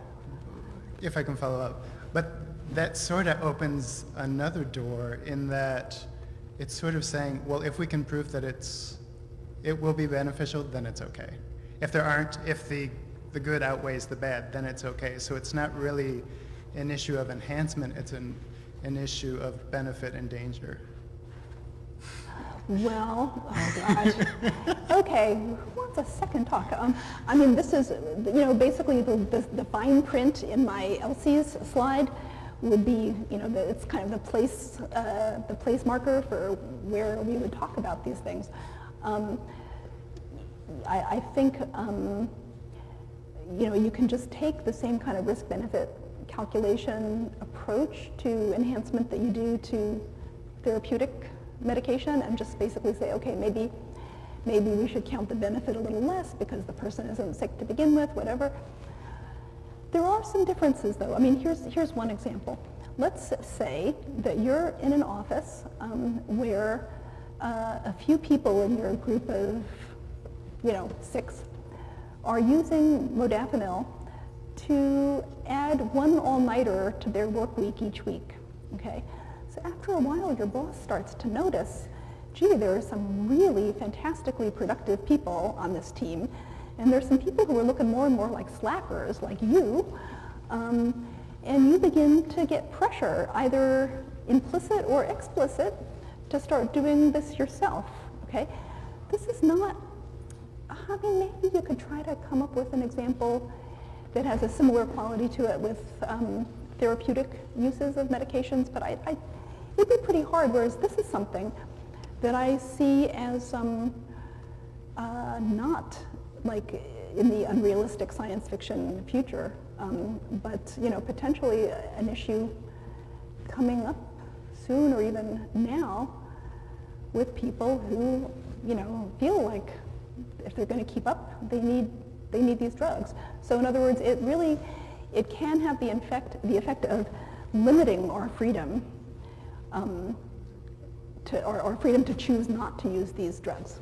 If I can follow up. But that sort of opens another door in that it's sort of saying, well, if we can prove that it will be beneficial, then it's okay. If the good outweighs the bad, then it's okay. So it's not really an issue of enhancement, it's an issue of benefit and danger. Well, oh gosh. Okay, who wants a second talk? I mean, this is, you know, basically the fine print in my Elsie's slide would be, you know, it's kind of the place marker for where we would talk about these things. I think, you know, you can just take the same kind of risk-benefit calculation approach to enhancement that you do to therapeutic medication and just basically say, okay, maybe we should count the benefit a little less because the person isn't sick to begin with, whatever. There are some differences, though. I mean, here's one example. Let's say that you're in an office where a few people in your group of, you know, 6 are using modafinil to add one all-nighter to their work week each week, okay? So after a while, your boss starts to notice, gee, there are some really fantastically productive people on this team, and there's some people who are looking more and more like slackers, like you, and you begin to get pressure, either implicit or explicit, to start doing this yourself, okay? This is not, I mean, maybe you could try to come up with an example that has a similar quality to it with therapeutic uses of medications, but it'd be pretty hard, whereas this is something that I see as not like in the unrealistic science fiction future, but, you know, potentially an issue coming up soon or even now with people who, you know, feel like if they're going to keep up, they need these drugs. So in other words, it really, it can have the effect of limiting our freedom, our freedom to choose not to use these drugs.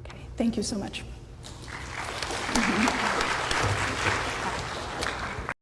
Okay, thank you so much.